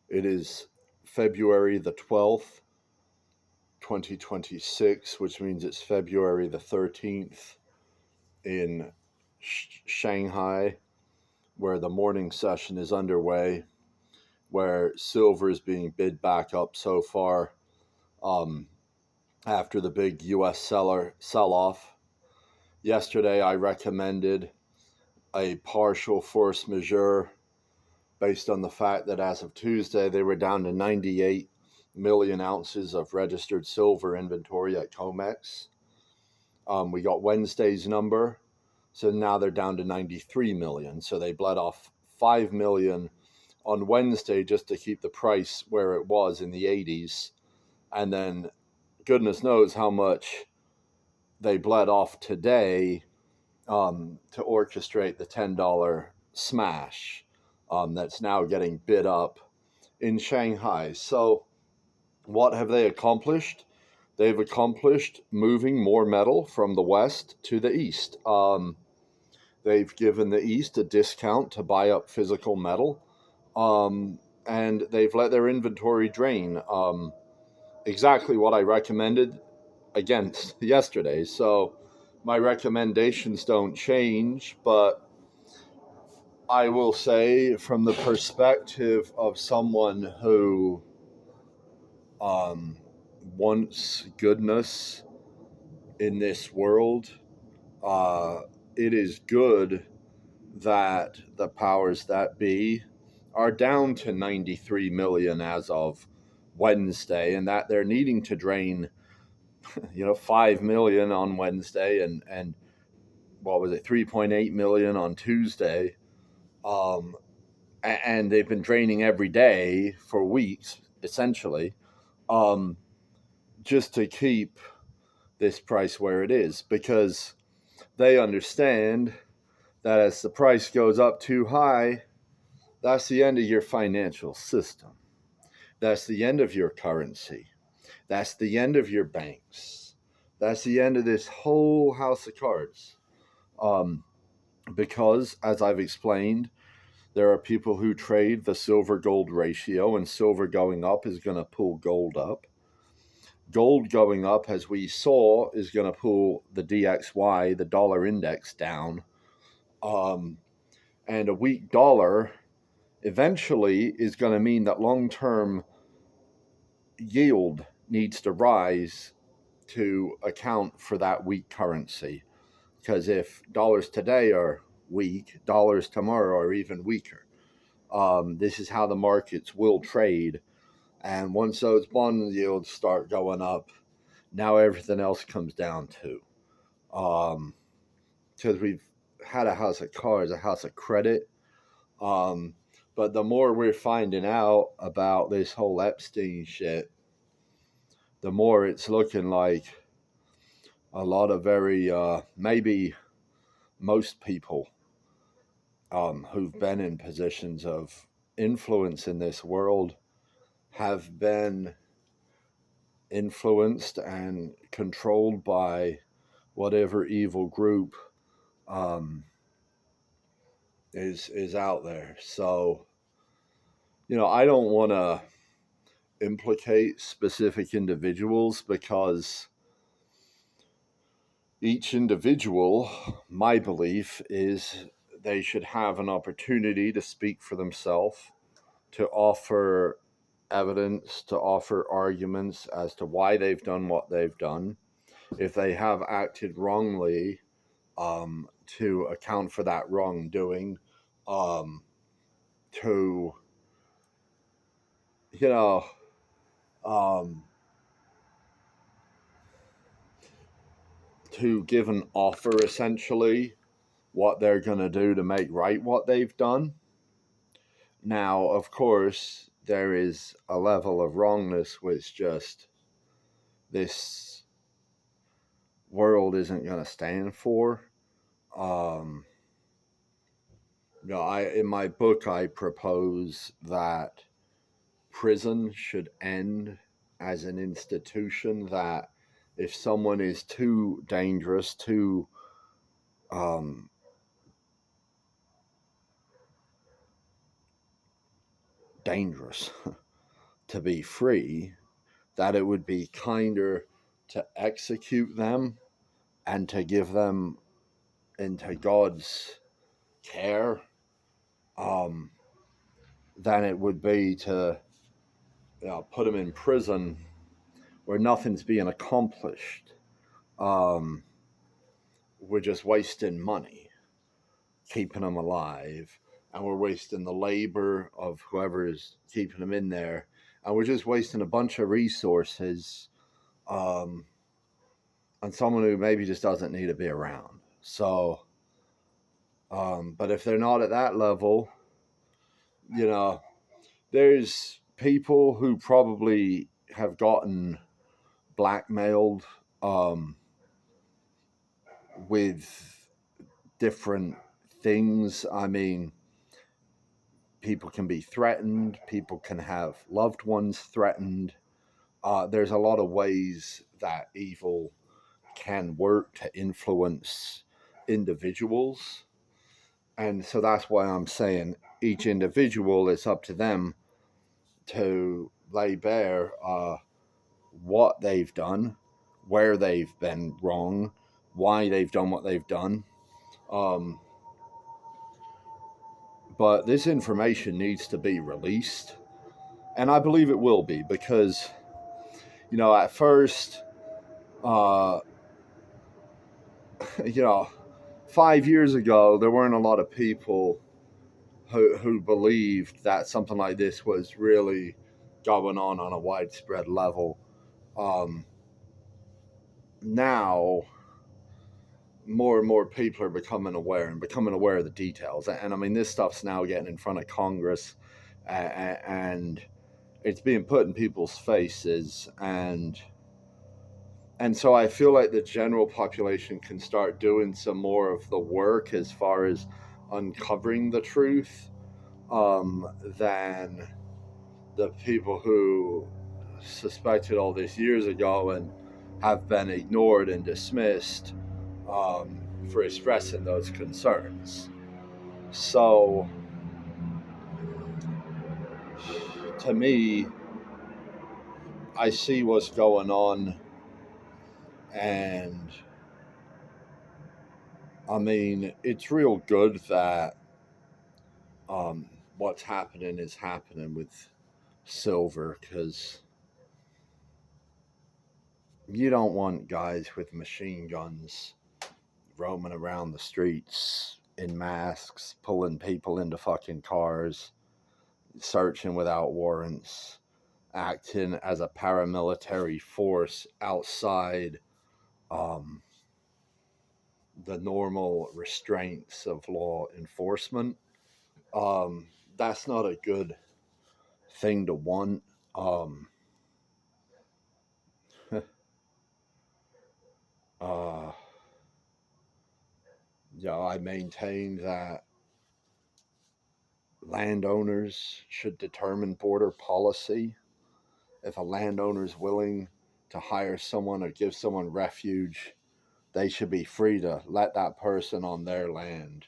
It is February the 12th, 2026, which means it's February the 13th in Shanghai, where the morning session is underway, where silver is being bid back up so far after the big U.S. sell-off. Yesterday, I recommended a partial force majeure based on the fact that as of Tuesday, they were down to 98 million ounces of registered silver inventory at COMEX. We got Wednesday's number, so now they're down to 93 million. So they bled off 5 million on Wednesday just to keep the price where it was in the 80s. And then goodness knows how much they bled off today to orchestrate the $10 smash that's now getting bid up in Shanghai. So what have they accomplished? They've accomplished moving more metal from the west to the east. They've given the east a discount to buy up physical metal, and they've let their inventory drain. Exactly what I recommended against yesterday. So my recommendations don't change, but I will say from the perspective of someone who wants goodness in this world, it is good that the powers that be are down to 93 million as of Wednesday, and that they're needing to drain 5 million on Wednesday and what was it, 3.8 million on Tuesday. And they've been draining every day for weeks, essentially, just to keep this price where it is, because they understand that as the price goes up too high, that's the end of your financial system. That's the end of your currency. That's the end of your banks. That's the end of this whole house of cards. Because, as I've explained, there are people who trade the silver-gold ratio, and silver going up is going to pull gold up. Gold going up, as we saw, is going to pull the DXY, the dollar index, down. And a weak dollar eventually is going to mean that long-term yield needs to rise to account for that weak currency. Because if dollars today are weak, dollars tomorrow are even weaker. This is how the markets will trade. And once those bond yields start going up, now everything else comes down too. Because we've had a house of cards, a house of credit. But the more we're finding out about this whole Epstein shit, the more it's looking like a lot of very, maybe most people who've been in positions of influence in this world have been influenced and controlled by whatever evil group is out there. So, I don't want to implicate specific individuals, because each individual, my belief is they should have an opportunity to speak for themselves, to offer evidence, to offer arguments as to why they've done what they've done. If they have acted wrongly, to account for that wrongdoing, to, to give an offer, essentially, what they're going to do to make right what they've done. Now, of course, there is a level of wrongness which just this world isn't going to stand for. In my book, I propose that prison should end as an institution, that if someone is too dangerous, too dangerous to be free, that it would be kinder to execute them and to give them into God's care than it would be to put them in prison where nothing's being accomplished. We're just wasting money keeping them alive, and we're wasting the labor of whoever is keeping them in there, and we're just wasting a bunch of resources on someone who maybe just doesn't need to be around. So, but if they're not at that level, there's people who probably have gotten blackmailed with different things. I mean, people can be threatened, people can have loved ones threatened. There's a lot of ways that evil can work to influence individuals. And so that's why I'm saying each individual, it's up to them to lay bare what they've done, where they've been wrong, why they've done what they've done. But this information needs to be released. And I believe it will be because, at first, 5 years ago, there weren't a lot of people who believed that something like this was really going on a widespread level. Now, more and more people are becoming aware of the details. And I mean, this stuff's now getting in front of Congress, and it's being put in people's faces. And so I feel like the general population can start doing some more of the work as far as uncovering the truth than the people who suspected all this years ago and have been ignored and dismissed for expressing those concerns. So, to me, I see what's going on, and I mean, it's real good that what's happening is happening with silver, because you don't want guys with machine guns roaming around the streets in masks, pulling people into fucking cars, searching without warrants, acting as a paramilitary force outside the normal restraints of law enforcement. That's not a good thing to want. I maintain that landowners should determine border policy. If a landowner is willing to hire someone or give someone refuge, they should be free to let that person on their land.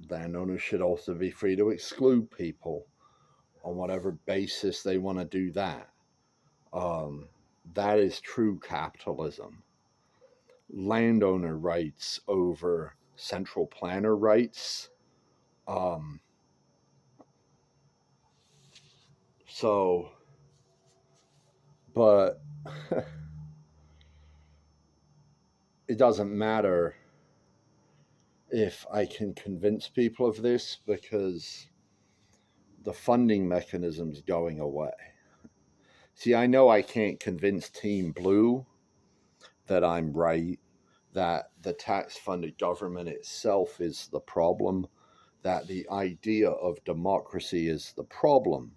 Landowners should also be free to exclude people on whatever basis they want to do that. That is true capitalism. Landowner rights over central planner rights. But it doesn't matter if I can convince people of this, because the funding mechanism's going away. See, I know I can't convince Team Blue that I'm right, that the tax-funded government itself is the problem, that the idea of democracy is the problem.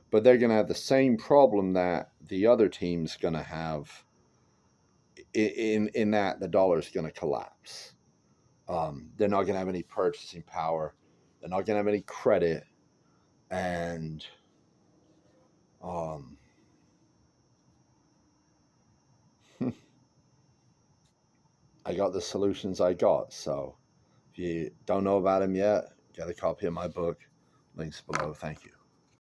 But they're going to have the same problem that the other team's going to have, in that the dollar's going to collapse. They're not going to have any purchasing power. They're not going to have any credit. And I got the solutions I got. So if you don't know about them yet, Get a copy of my book. Links below. Thank you.